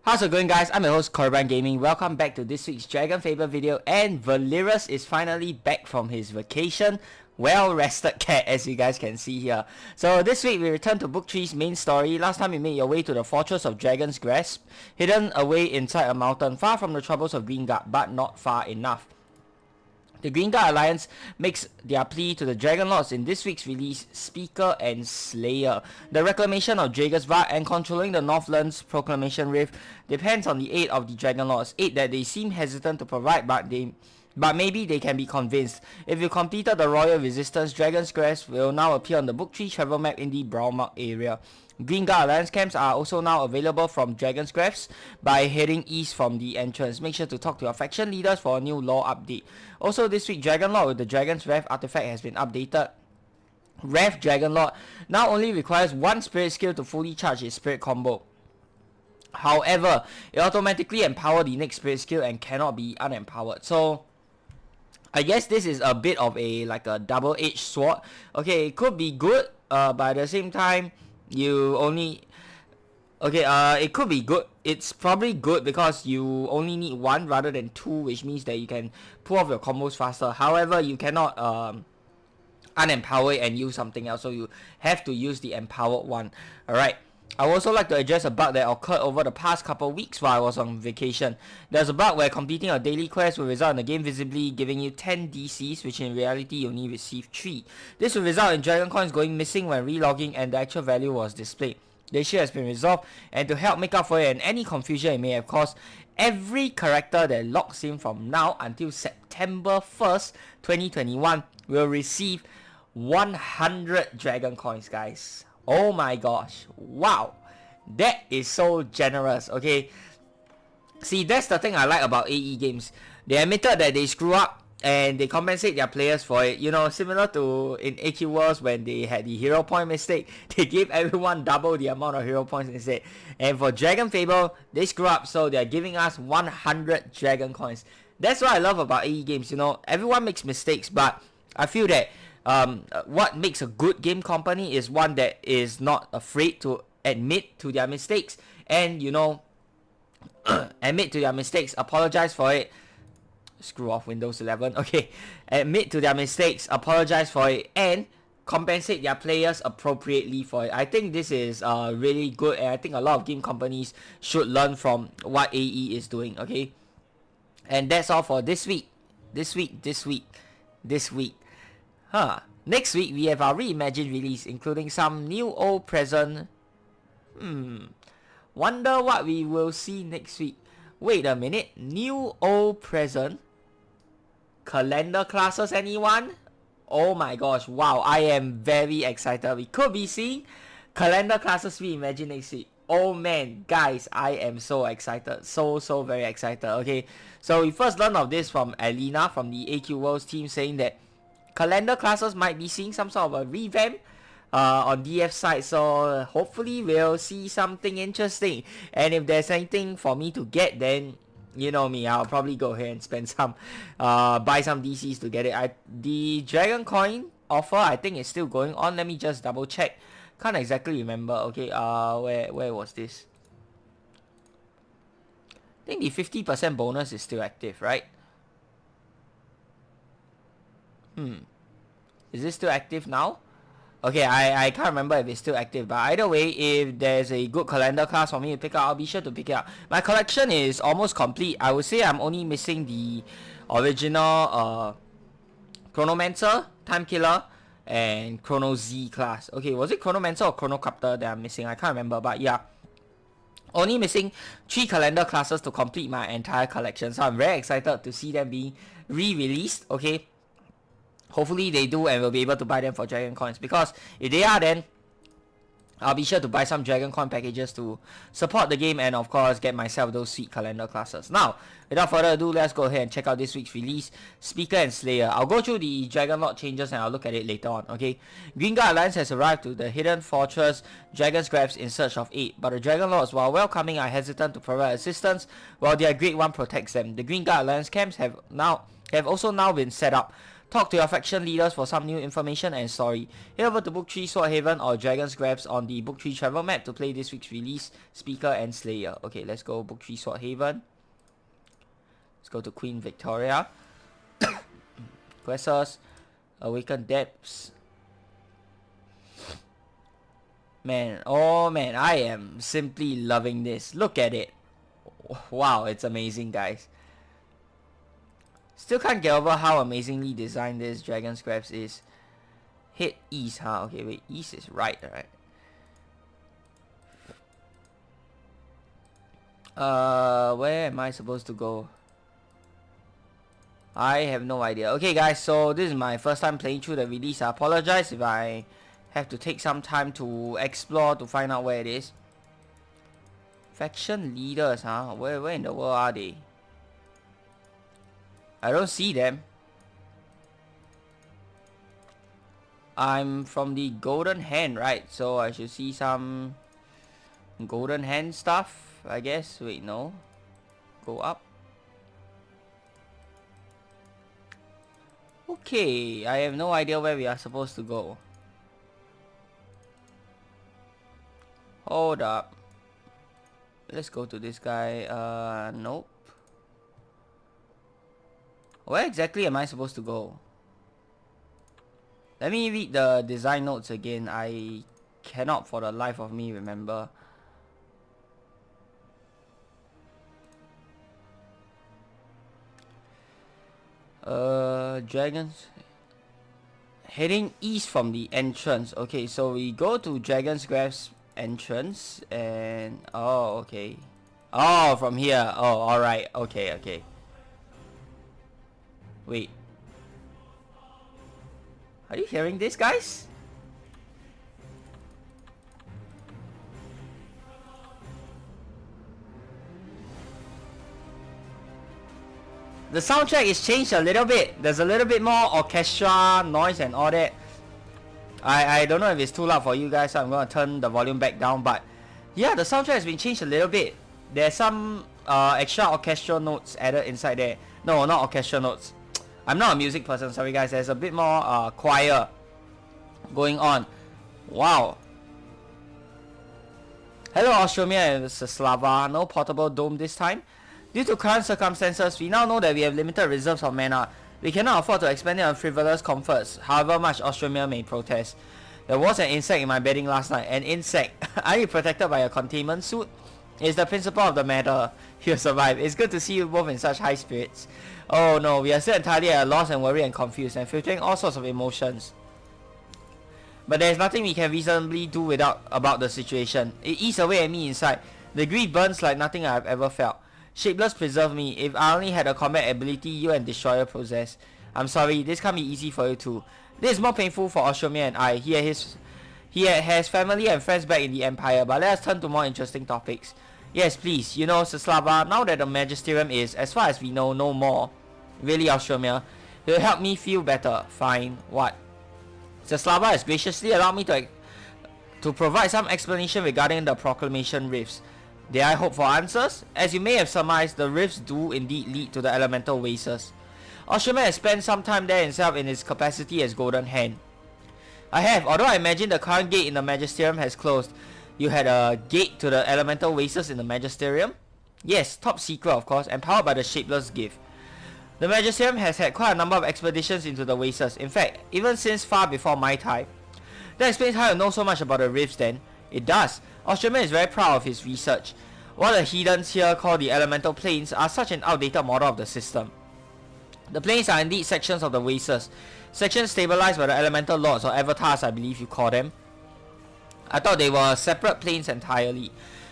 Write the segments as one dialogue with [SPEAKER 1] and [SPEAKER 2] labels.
[SPEAKER 1] How's it going, guys? I'm your host Korban Gaming. Welcome back to this week's DragonFable video, and Valerius is finally back from his vacation. Well rested cat, as you guys can see here. So this week we return to Book 3's main story. Last time we made your way to the Fortress of Dragon's Grasp, hidden away inside a mountain, far from the troubles of Greenguard, but not far enough. The Greenguard Alliance makes their plea to the Dragon Lords in this week's release, Speaker and Slayer. The reclamation of Dragonsvar and controlling the Northland's Proclamation Rift depends on the aid of the Dragon Lords, aid that they seem hesitant to provide, but maybe they can be convinced. If you completed the Royal Resistance, Dragon's Grasp will now appear on the Book 3 travel map in the Brownmark area. Greenguard Alliance camps are also now available from Dragon's Grasp by heading east from the entrance. Make sure to talk to your faction leaders for a new lore update. Also this week, Dragon Lord with the Dragon's Wrath artifact has been updated. Wrath Dragon Lord now only requires one spirit skill to fully charge its spirit combo. However, it automatically empowers the next spirit skill and cannot be unempowered. So I guess this is a bit of a double-edged sword. Okay, it could be good, but at the same time, it could be good. It's probably good because you only need one rather than two, which means that you can pull off your combos faster. However, you cannot unempower it and use something else, so you have to use the empowered one. Alright, I would also like to address a bug that occurred over the past couple weeks while I was on vacation. There's a bug where completing a daily quest will result in the game visibly giving you 10 DCs, which in reality you only receive 3. This will result in Dragon Coins going missing when relogging and the actual value was displayed. The issue has been resolved, and to help make up for it and any confusion it may have caused, every character that logs in from now until September 1st, 2021 will receive 100 Dragon Coins, guys. Oh my gosh, wow, that is so generous. Okay, see, that's the thing I like about AE games. They admitted that they screw up and they compensate their players for it. You know, similar to in AQ Worlds when they had the hero point mistake, they gave everyone double the amount of hero points instead. And for DragonFable, they screw up, so they're giving us 100 Dragon Coins. That's what I love about AE games. You know, everyone makes mistakes, but I feel that what makes a good game company is one that is not afraid to admit to their mistakes and, you know, admit to their mistakes, apologize for it. Screw off Windows 11. Okay, admit to their mistakes, apologize for it, and compensate their players appropriately for it. I think this is really good, and I think a lot of game companies should learn from what AE is doing. Okay, and that's all for this week. This week. Next week we have our reimagined release, including some new old present. Wonder what we will see next week. Wait a minute, new old present calendar classes, anyone? Oh my gosh, wow, I am very excited. We could be seeing calendar classes reimagined next week. Oh man, guys, I am so excited. So very excited. Okay, so we first learned of this from Alina from the AQ Worlds team, saying that calendar classes might be seeing some sort of a revamp on DF side, so hopefully we'll see something interesting. And if there's anything for me to get, then you know me, I'll probably go ahead and spend some buy some DCs to get it. The Dragon Coin offer, I think, is still going on. Let me just double check. Can't exactly remember. Okay, where was this? I think the 50% bonus is still active, right? Is this still active now? Okay, I can't remember if it's still active, but either way, if there's a good calendar class for me to pick up, I'll be sure to pick it up. My collection is almost complete. I would say I'm only missing the original Chronomancer, Time Killer, and Chrono Z class. Okay, was it Chronomancer or Chronocopter that I'm missing? I can't remember, but yeah. Only missing 3 calendar classes to complete my entire collection, so I'm very excited to see them being re-released. Okay, hopefully they do, and we'll be able to buy them for Dragon Coins, because if they are, then I'll be sure to buy some Dragon Coin packages to support the game and of course get myself those sweet calendar classes. Now, without further ado, let's go ahead and check out this week's release, Speaker and Slayer. I'll go through the Dragon Lord changes and I'll look at it later on. Okay, Greenguard Alliance has arrived to the hidden fortress Dragon's Grasp in search of aid, but the Dragon Lords, while welcoming, are hesitant to provide assistance while their Great One protects them. The Greenguard Alliance camps have also now been set up. Talk to your faction leaders for some new information and story. Head over to Book 3 Sword Haven or Dragon's Grabs on the Book 3 travel map to play this week's release, Speaker and Slayer. Okay, let's go Book 3 Sword Haven. Let's go to Queen Victoria. Quests, Awaken Depths. Man, oh man, I am simply loving this. Look at it. Wow, it's amazing, guys. Still can't get over how amazingly designed this Dragon's Grabs is. Hit east, huh? Okay, wait, east is right, where am I supposed to go? I have no idea. Okay guys, so this is my first time playing through the release. I apologize if I have to take some time to explore to find out where it is. Faction leaders, huh? Where in the world are they? I don't see them. I'm from the Golden Hand, right? So I should see some Golden Hand stuff, I guess. Wait, no. Go up. Okay, I have no idea where we are supposed to go. Hold up. Let's go to this guy. Nope. Where exactly am I supposed to go? Let me read the design notes again. I cannot for the life of me remember. Dragons. Heading east from the entrance. Okay, so we go to Dragon's Grabs entrance and... oh, okay. Oh, from here. Oh, alright. Okay. Wait. Are you hearing this, guys? The soundtrack is changed a little bit. There's a little bit more orchestra noise and all that. I don't know if it's too loud for you guys, so I'm gonna turn the volume back down. But yeah, the soundtrack has been changed a little bit. There's some extra orchestral notes added inside there. No, not orchestral notes. I'm not a music person, sorry guys. There's a bit more choir going on. Wow. Hello Austromia and Slava. No portable dome this time. Due to current circumstances, we now know that we have limited reserves of mana. We cannot afford to expend it on frivolous comforts, however much Austromia may protest. There was an insect in my bedding last night. An insect? Are you protected by a containment suit? It's the principle of the matter. You'll survive. It's good to see you both in such high spirits. Oh no, we are still entirely at a loss and worried and confused and filtering all sorts of emotions. But there is nothing we can reasonably do about the situation. It eats away at me inside. The grief burns like nothing I have ever felt. Shapeless preserve me. If I only had a combat ability you and Destroyer possess. I'm sorry, this can't be easy for you too. This is more painful for Austromia and I. He has family and friends back in the Empire, but let us turn to more interesting topics. Yes, please. You know, Slava, now that the Magisterium is, as far as we know, no more. Really, Austromia? It will help me feel better. Fine. What? Slava has graciously allowed me to provide some explanation regarding the Proclamation Rifts. Did I hope for answers? As you may have surmised, the rifts do indeed lead to the elemental oasis. Austromia has spent some time there himself in his capacity as Golden Hand. I have, although I imagine the current gate in the Magisterium has closed. You had a gate to the elemental oasis in the Magisterium? Yes, top secret of course, and powered by the Shapeless Gift. The Magisterium has had quite a number of expeditions into the oasis, in fact, even since far before my time. That explains how you know so much about the rifts then. It does. Austromia is very proud of his research. What the heathens here call the elemental planes are such an outdated model of the system. The planes are indeed sections of the oasis. Sections stabilized by the elemental lords or avatars, I believe you call them. I thought they were separate planes entirely.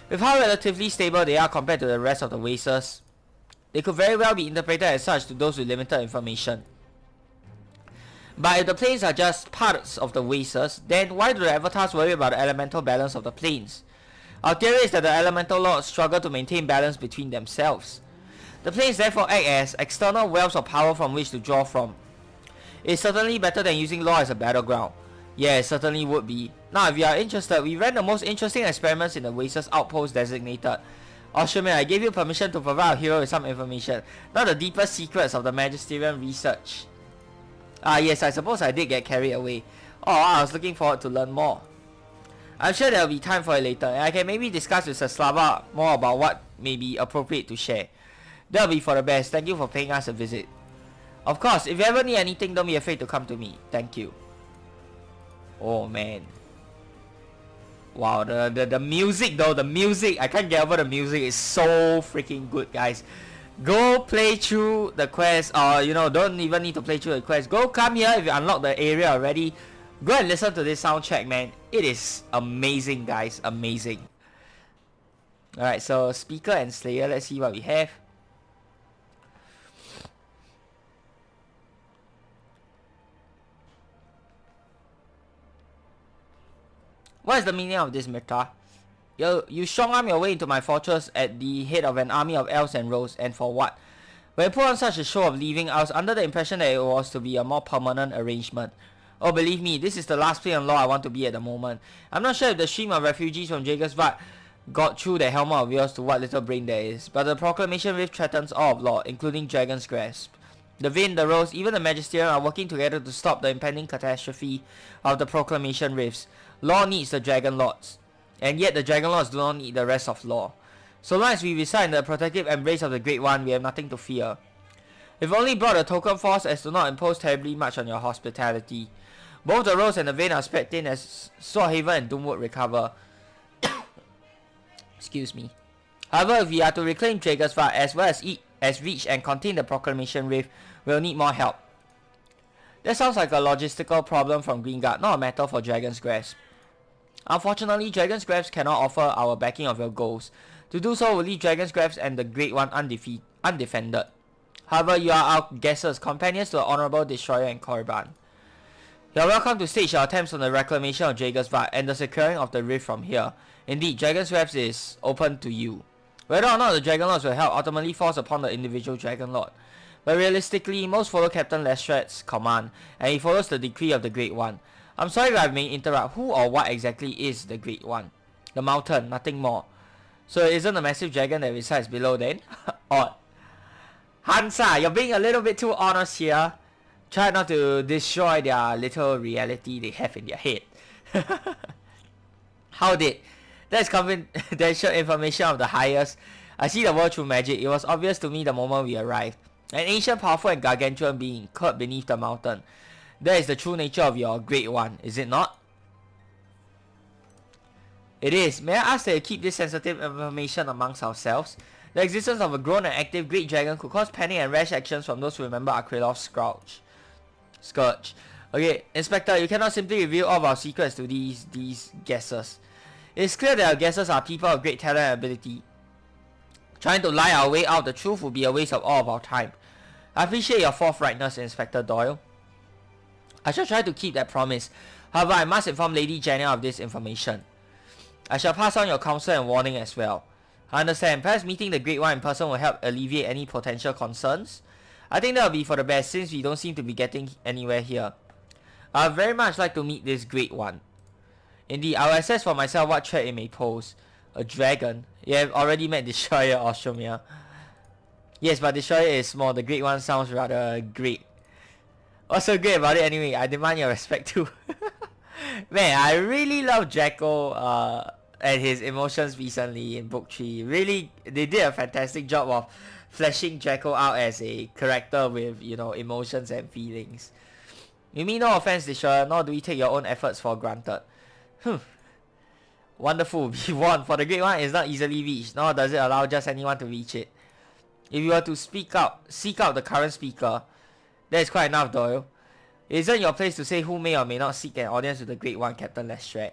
[SPEAKER 1] With how relatively stable they are compared to the rest of the oasis, they could very well be interpreted as such to those with limited information. But if the planes are just parts of the oasis, then why do the avatars worry about the elemental balance of the planes? Our theory is that the elemental lords struggle to maintain balance between themselves. The planes therefore act as external wells of power from which to draw from. It's certainly better than using law as a battleground. Yeah, it certainly would be. Now if you are interested, we ran the most interesting experiments in the Oasis outpost designated. Austromia, I gave you permission to provide our hero with some information, not the deepest secrets of the Magisterium research. Ah yes, I suppose I did get carried away. Oh, I was looking forward to learn more. I'm sure there will be time for it later, and I can maybe discuss with Slava more about what may be appropriate to share. That'll be for the best. Thank you for paying us a visit. Of course, if you ever need anything, don't be afraid to come to me. Thank you. Oh man. Wow, the music though, the music, I can't get over the music. It's so freaking good, guys. Go play through the quest, or you know, don't even need to play through the quest. Go come here if you unlock the area already. Go and listen to this soundtrack, man. It is amazing, guys. Amazing. Alright, so Speaker and Slayer. Let's see what we have. What is the meaning of this, Mirta? You strong-arm your way into my fortress at the head of an army of elves and rogues, and for what? When I put on such a show of leaving, I was under the impression that it was to be a more permanent arrangement. Oh, believe me, this is the last place on law I want to be at the moment. I'm not sure if the stream of refugees from Jagersvad got through the helmet of yours to what little brain there is, but the proclamation rift threatens all of law, including Dragon's Grasp. The Vane, the Rose, even the Magisterium are working together to stop the impending catastrophe of the proclamation rifts. Law needs the Dragon Lords, and yet the Dragon Lords do not need the rest of law. So long as we reside in the protective embrace of the Great One, we have nothing to fear. We've only brought a token force as to not impose terribly much on your hospitality. Both the Rose and the Vane are spread thin as Swordhaven and Doomwood recover. Excuse me. However, if we are to reclaim Jagersvad as well as reach and contain the proclamation rift, we'll need more help. That sounds like a logistical problem from Greengard, not a matter for Dragon's Grasp. Unfortunately, Dragon's Grasp cannot offer our backing of your goals. To do so will leave Dragon's Grasp and the Great One undefended. However, you are our guests, companions to the Honorable Destroyer and Korriban. You are welcome to stage your attempts on the reclamation of Jagersvad and the securing of the rift from here. Indeed, Dragon's Grasp is open to you. Whether or not the Dragon Lords will help ultimately falls upon the individual Dragon Lord. But realistically, most follow Captain Lestrad's command, and he follows the decree of the Great One. I'm sorry if I may interrupt. Who or what exactly is the Great One? The mountain, nothing more. So it isn't a massive dragon that resides below then? Odd. Hansa, you're being a little bit too honest here. Try not to destroy their little reality they have in their head. How did? That's confidential information of the highest. I see the world through magic. It was obvious to me the moment we arrived. An ancient, powerful and gargantuan being curled beneath the mountain. That is the true nature of your Great One, is it not? It is. May I ask that you keep this sensitive information amongst ourselves? The existence of a grown and active great dragon could cause panic and rash actions from those who remember Akrilov's Scourge. Okay, Inspector, you cannot simply reveal all of our secrets to these guesses. It is clear that our guesses are people of great talent and ability. Trying to lie our way out of the truth would be a waste of all of our time. I appreciate your forthrightness, Inspector Doyle. I shall try to keep that promise. However, I must inform Lady Jenna of this information. I shall pass on your counsel and warning as well. I understand. Perhaps meeting the Great One in person will help alleviate any potential concerns. I think that will be for the best since we don't seem to be getting anywhere here. I would very much like to meet this Great One. Indeed, I will assess for myself what threat it may pose. A dragon? You have already met Destroyer Ostromir. Yes, but Destroyer is small. The Great One sounds rather great. What's so great about it anyway? I demand your respect too. Man, I really love Draco and his emotions recently in book 3. Really, they did a fantastic job of fleshing Draco out as a character with, you know, emotions and feelings. You mean no offense, Destroyer, nor do we take your own efforts for granted. Wonderful, we won. For the Great One is not easily reached, nor does it allow just anyone to reach it. If you were to seek out the current speaker, that is quite enough, Doyle. It isn't your place to say who may or may not seek an audience with the Great One, Captain Lestrade.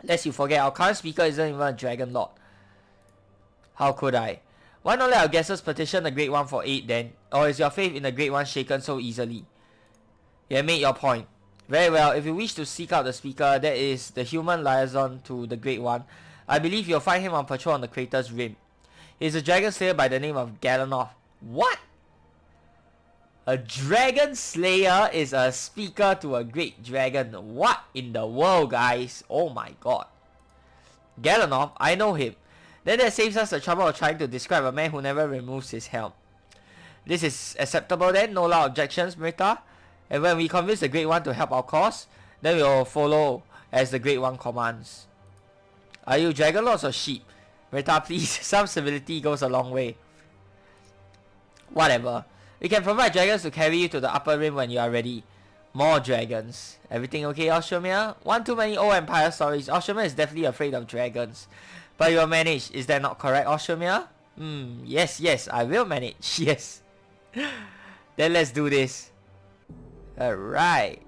[SPEAKER 1] Lest you forget, our current speaker isn't even a Dragon Lord. How could I? Why not let our guesses petition the Great One for aid then? Or is your faith in the Great One shaken so easily? You have made your point. Very well, if you wish to seek out the speaker, that is the human liaison to the Great One, I believe you'll find him on patrol on the crater's rim. He is a dragon slayer by the name of Galanov. What? A dragon slayer is a speaker to a great dragon. What in the world, guys? Oh my god. Galanov, I know him. Then that saves us the trouble of trying to describe a man who never removes his helm. This is acceptable then? No loud objections, Mirta? And when we convince the Great One to help our cause, then we will follow as the Great One commands. Are you dragon lords or sheep? Rita, please. Some civility goes a long way. Whatever. We can provide dragons to carry you to the upper rim when you are ready. More dragons. Everything okay, Ostromir? One too many old Empire stories. Ostromir is definitely afraid of dragons. But you will manage. Is that not correct, Ostromir? Yes, I will manage. Yes. Then let's do this. Alright.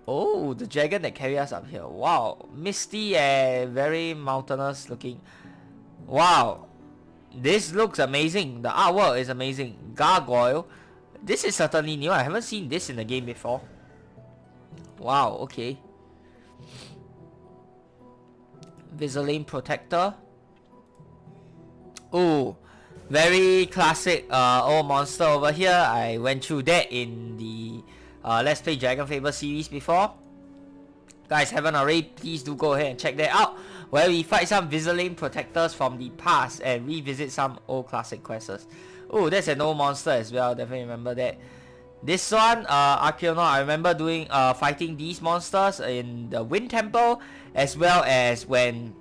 [SPEAKER 1] Oh, the dragon that carry us up here. Wow. Misty and very mountainous looking. Wow. This looks amazing. The artwork is amazing. Gargoyle. This is certainly new. I haven't seen this in the game before. Wow, okay. Visaline Protector. Oh, very classic old monster over here. I went through that in the Let's Play DragonFable series before. Guys, haven't already, please do go ahead and check that out, where we fight some Visaline Protectors from the past and revisit some old classic quests. Oh, that's an old monster as well. Definitely remember that. This one, Archaeonaut, I remember doing fighting these monsters in the Wind Temple, as well as when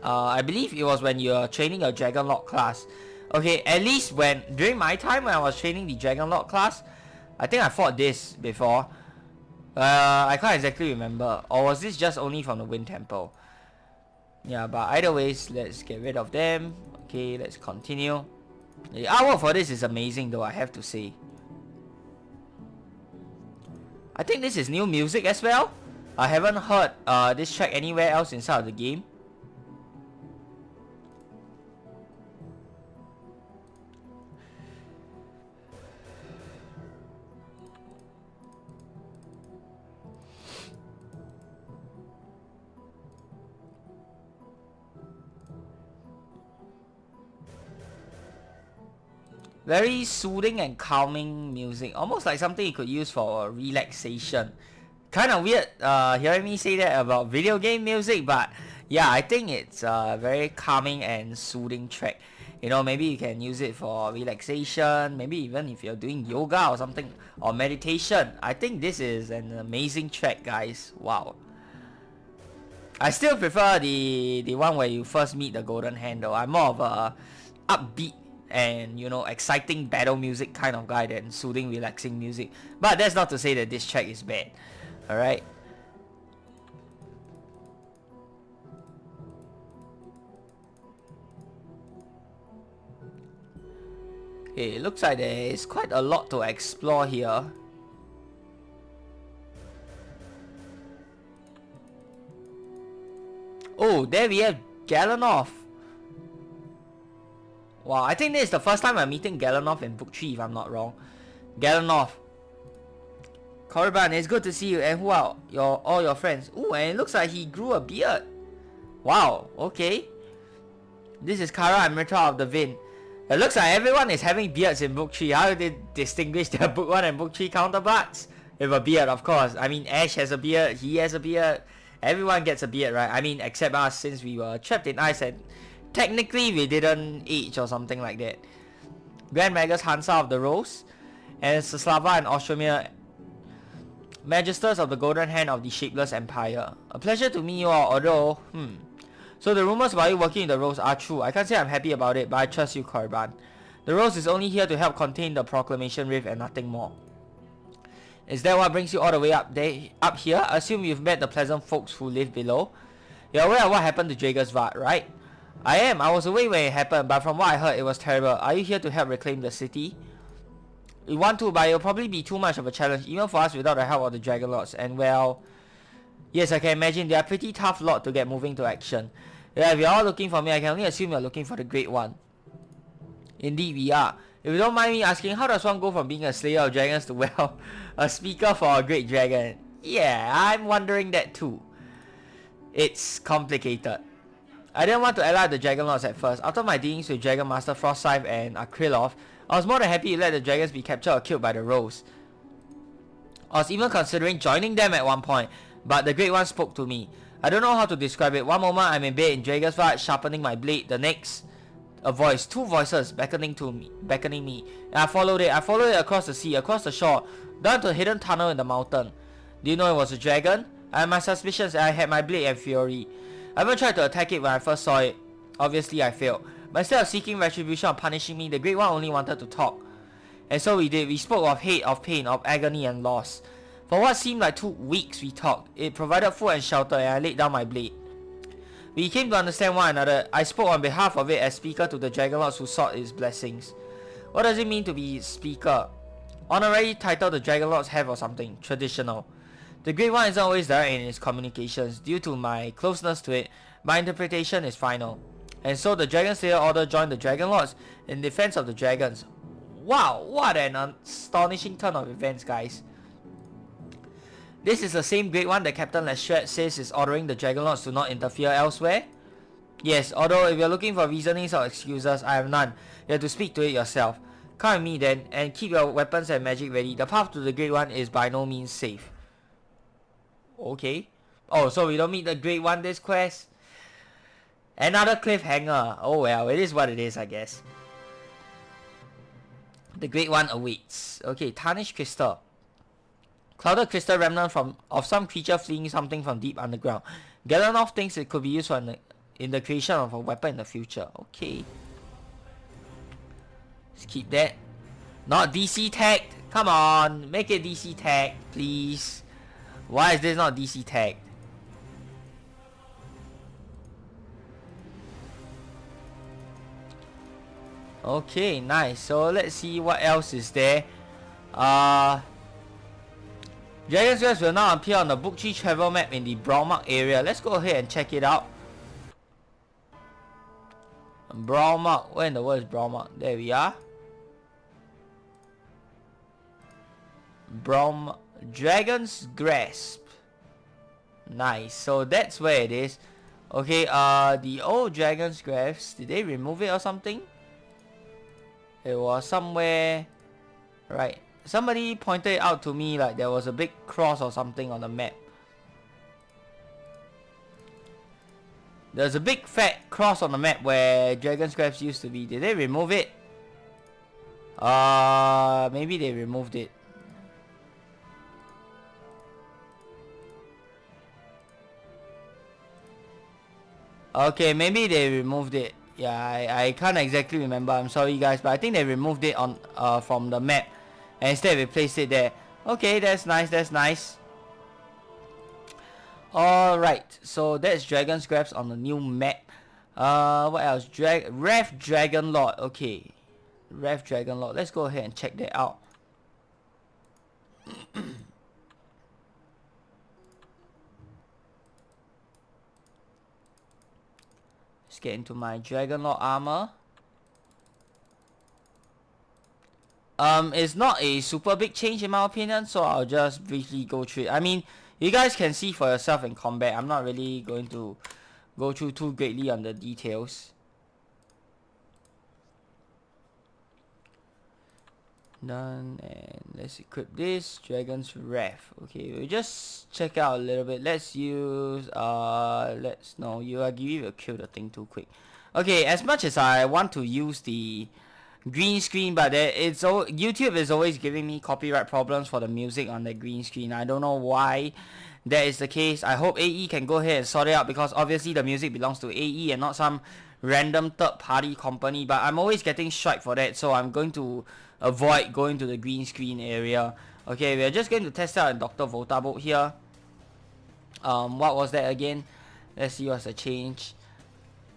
[SPEAKER 1] I believe it was when you're training your Dragon Lord class. Okay, at least when during my time when I was training the Dragon Lord class, I think I fought this before. I can't exactly remember. Or was this just only from the Wind Temple? Yeah, but either ways, let's get rid of them. Okay, let's continue. The artwork for this is amazing though, I have to say. I think this is new music as well. I haven't heard this track anywhere else inside of the game. Very soothing and calming music, almost like something you could use for relaxation. Kind of weird hearing me say that about video game music, but yeah, I think it's a very calming and soothing track. You know, maybe you can use it for relaxation, maybe even if you're doing yoga or something, or meditation. I think this is an amazing track, guys. Wow. I still prefer the one where you first meet the Golden Hand though. I'm more of a upbeat and, you know, exciting battle music kind of guy than soothing, relaxing music. But that's not to say that this track is bad. Alright. Okay, it looks like there is quite a lot to explore here. Oh, there we have Galanov. Wow, I think this is the first time I'm meeting Galanov in Book 3 if I'm not wrong. Galanov. Korriban, it's good to see you. And who are all your friends? Ooh, and it looks like he grew a beard. Wow, okay. This is Kara and Mitra of the Vin. It looks like everyone is having beards in Book 3. How do they distinguish their Book 1 and Book 3 counterparts? With a beard, of course. I mean, Ash has a beard, he has a beard. Everyone gets a beard, right? I mean, except us, since we were trapped in ice and technically we didn't age or something like that. Grand Magus Hansa of the Rose, and Saslava and Ostromir, Magisters of the Golden Hand of the Shapeless Empire. A pleasure to meet you all, although, So the rumors about you working in the Rose are true. I can't say I'm happy about it, but I trust you, Korriban. The Rose is only here to help contain the Proclamation Rift and nothing more. Is that what brings you all the way up here? I assume you've met the pleasant folks who live below. You're aware of what happened to Jagersvad, right? I am. I was away when it happened, but from what I heard, it was terrible. Are you here to help reclaim the city? We want to, but it'll probably be too much of a challenge, even for us without the help of the Dragon Lords. And well, yes, I can imagine they are pretty tough lot to get moving to action. Yeah, if you're all looking for me, I can only assume you're looking for the Great One. Indeed, we are. If you don't mind me asking, how does one go from being a slayer of dragons to, well, a speaker for a great dragon? Yeah, I'm wondering that too. It's complicated. I didn't want to ally the Dragon Lords at first. After my dealings with Dragon Master Frostscythe and Akrilov, I was more than happy to let the dragons be captured or killed by the Rose. I was even considering joining them at one point, but the Great One spoke to me. I don't know how to describe it. One moment I'm in bed in Dragon's Flight sharpening my blade, the next a voice, two voices beckoning me. And I followed it across the sea, across the shore, down to a hidden tunnel in the mountain. Do you know it was a dragon? I had my suspicions and I had my blade and fury. I even tried to attack it when I first saw it. Obviously I failed. But instead of seeking retribution or punishing me, the Great One only wanted to talk. And so we did. We spoke of hate, of pain, of agony and loss. For what seemed like 2 weeks we talked. It provided food and shelter and I laid down my blade. We came to understand one another. I spoke on behalf of it as speaker to the Dragon Lords who sought its blessings. What does it mean to be speaker? Honorary title the Dragon Lords have or something. Traditional. The Great One isn't always direct in its communications. Due to my closeness to it, my interpretation is final. And so the Dragon Slayer Order joined the Dragon Lords in defense of the dragons. Wow, what an astonishing turn of events, guys. This is the same Great One that Captain Lestrade says is ordering the Dragon Lords to not interfere elsewhere? Yes, although if you're looking for reasonings or excuses, I have none. You have to speak to it yourself. Come with me then, and keep your weapons and magic ready. The path to the Great One is by no means safe. Okay. Oh, so we don't meet the Great One this quest? Another cliffhanger. Oh well, it is what it is, I guess. The Great One awaits. Okay, tarnished crystal. Clouded crystal remnant of some creature fleeing something from deep underground. Galanov thinks it could be used in the creation of a weapon in the future. Okay. Let's keep that. Not DC tagged. Come on, make it DC tagged, please. Why is this not DC tagged? Okay, nice. So let's see what else is there. Dragon's Quest will now appear on the Book 3 travel map in the Browmark area. Let's go ahead and check it out. Browmark. Where in the world is Browmark? There we are. Dragon's Grasp. Nice. So that's where it is. Okay, the old Dragon's Grasp. Did they remove it or something? It was somewhere. Right. Somebody pointed it out to me like there was a big cross or something on the map. There's a big fat cross on the map where Dragon's Grasp used to be. Did they remove it? Maybe they removed it. Okay, maybe they removed it. Yeah, I can't exactly remember. I'm sorry guys, but I think they removed it on from the map. And instead we placed it there. Okay, that's nice, that's nice. Alright, so that's Dragon's Grasp on the new map. What else? Rev Dragon Lord. Okay. Rev Dragon Lord. Let's go ahead and check that out. Let's get into my Dragon Lord armor. It's not a super big change in my opinion, so I'll just briefly go through it. I mean, you guys can see for yourself in combat. I'm not really going to go through too greatly on the details. Done, and let's equip this Dragon's Wrath. Okay, we'll just check out a little bit. Let's use I'll give you a kill the thing too quick. Okay, as much as I want to use the green screen, but YouTube is always giving me copyright problems for the music on the green screen. I don't know why that is the case. I hope AE can go ahead and sort it out, because obviously the music belongs to AE and not some random third party company, but I'm always getting strike for that, so I'm going to avoid going to the green screen area. Okay, we're just going to test out Dr. Voltabo here. What was that again? Let's see what's the change.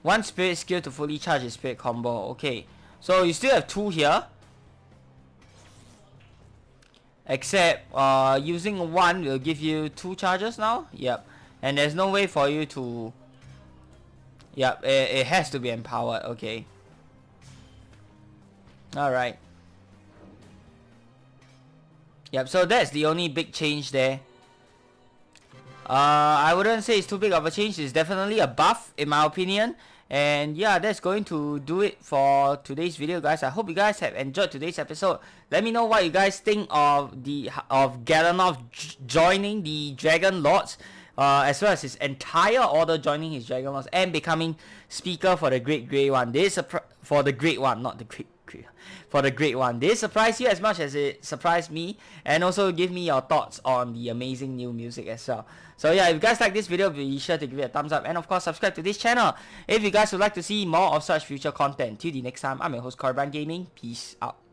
[SPEAKER 1] One spirit skill to fully charge his spirit combo. Okay, so you still have 2 here, except using 1 will give you 2 charges now. Yep, and there's no way for you to. Yep, it has to be empowered. Okay, alright. Yep, so that's the only big change there. I wouldn't say it's too big of a change. It's definitely a buff in my opinion. And yeah, that's going to do it for today's video, guys. I hope you guys have enjoyed today's episode. Let me know what you guys think of Galanov joining the Dragon Lords, as well as his entire order joining his Dragon Lords and becoming speaker for the Great Grey One. This is for the great one, not the great. For the great one. Did it surprise you as much as it surprised me? And also give me your thoughts on the amazing new music as well. So yeah, if you guys like this video, be sure to give it a thumbs up and of course subscribe to this channel if you guys would like to see more of such future content. Till the next time, I'm your host Corban Gaming. Peace out.